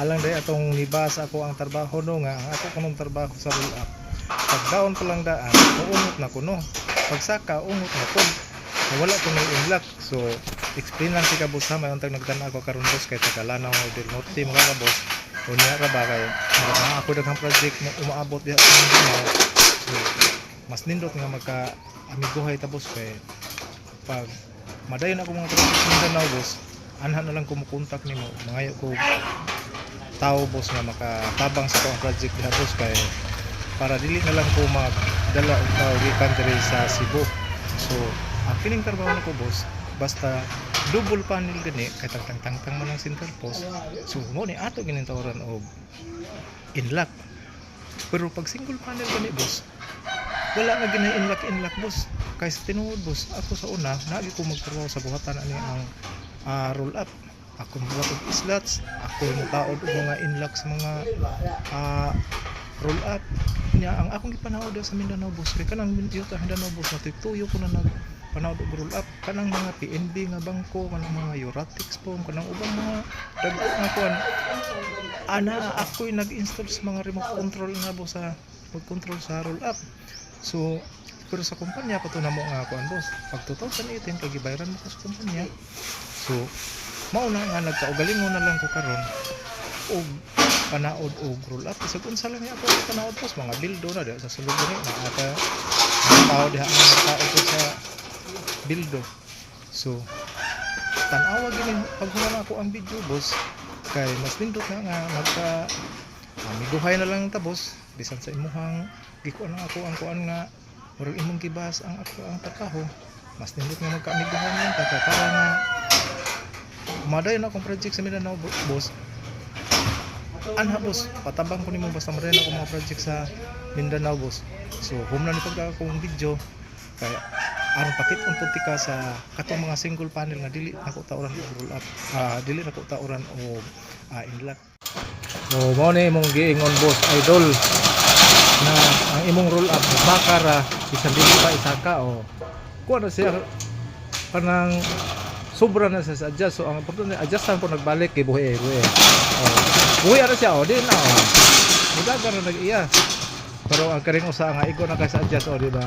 Alang day atong nibasa ako ang trabaho no nga ang ako kunong trabaho sa roll up. Pag daon pa lang daan, uungot na kuno. Pag saka ungot na kun. Wala ko may inlock. So explain lang si ka boss ha, may untag nagtan ako karon boss kay tagalana mo del norte mga ka boss. Unya ra ba kay ako daghang project mo umaabot diha sa Mindanao. So mas nindot nga magka amigohay ta boss kay pag madayon ako mga project sa Mindanao boss, anhan na lang kumukontak nimo mangayo ko tao boss nga makatabang sa akong project diha boss kay para dili na lang ko magdala og tao gikan diri sa Cebu. So ang kining trabaho nako boss basta double panel gani kay tang man ang center post. So mo ni ato gining tawaran og inlock. Pero pag single panel gani boss, wala na gina inlock boss. Kay sa tinuod boss, ako sa una nagi ko magtrabaho sa buhatan ani ang roll up. Ako magbuhat og slots, ako mutaod og mga inlock sa mga roll up. Nya ang akong gipanawod sa Mindanao boss kay kanang Mindanao boss na tuyo ko na panawod og roll up kanang mga PNB nga bangko, kanang mga Euratics po, kanang ubang mga dagko nga kuan. Ako'y nag-install sa mga remote control nga boss sa mag-control sa roll up. So pero sa kumpanya pa to namo nga kuan boss. Pag 2018 kay gibayaran mo ko sa kumpanya. So mao na nga nagkaugalingon na lang ko karon og panaod og roll up. Sa unsa lang ako panaod boss mga bildo na diha sa sulod ni na ata tao diha ang tao ko sa bildo. So tan-awa gini paghuman ako ang video boss kay mas nindot nga magka amigohay na lang ta boss bisan sa imuhang gikuan lang ako ang kuan nga murag imong gibas ang ako ang trabaho mas nindot nga magka-amigohay lang ta para nga madayon akong project sa Mindanao boss. Anha boss, patabang ko nimo basta madayon ako mga project sa Mindanao boss. So humna ni pagka akong video kay aron pakit unti ka sa katong mga single panel nga dili nako tauran og roll up. Dili nako tauran og inlock. So mao ni imong giingon boss idol na ang imong roll up bakara bisan dili pa isaka o kuha na siya kanang sobra na sa adjust. So ang importante adjustan po nagbalik kay buhi buhi ara siya di na mudagan na nag-iya. Pero ang karing usa nga igo na kay sa adjust di ba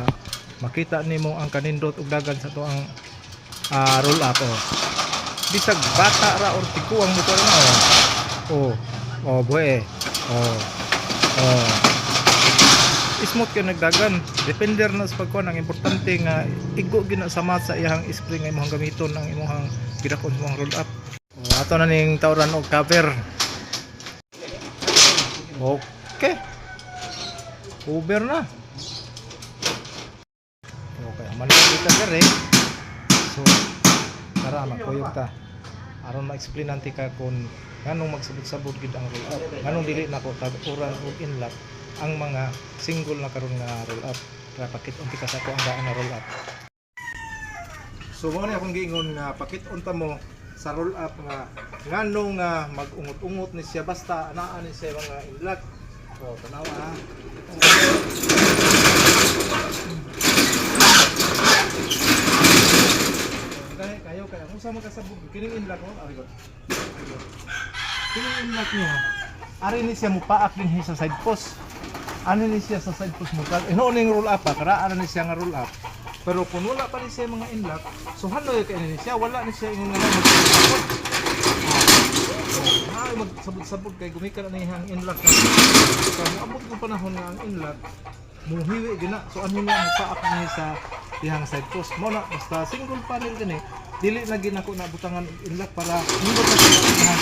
makita nimo ang kanindot ug dagan sa to ang roll up bisag bata ra or tikuang mo ko na buhi smooth ka nagdagan depender na sa pagkuhan. Ang importante nga igo gina sa mat sa iyang spring nga imong gamiton ang imong gidakon sa roll up. Ato na ning tawran og cover. Okay, over na. Okay, manang cover so tara magkuyog ta aron ma-explain nanti ka kung nganong magsabot-sabot gid ang roll up, nganong dili nako tag-uran og inlock ang mga single na karon nga roll up. Para pakit unti ka sa ako ang daan na roll up. So mo ni akong giingon nga pakit unta mo sa roll up nga nganong nga mag-ungot-ungot ni siya basta anaa ni siya mga inlock. So tanawa ha. Kayo unsa makasabog kining inlock mo ari gud. Kining inlock niya ari ni siya mupaak din sa side post. Ano ni siya sa side post mo ning roll up karaan ni siya nga roll up. Pero kung wala pa ni siya mga inlock, so hanoy kay ni siya wala ni siya ingon nga magsabot. Magsabot-sabot kay gumikan na iyang inlock. So moabot ko panahon nga ang inlock muhiwi gina. So ano niya mupaak ni sa iyang side post. Mo na basta single panel gani dili na ginako na butangan inlock para nindot na siya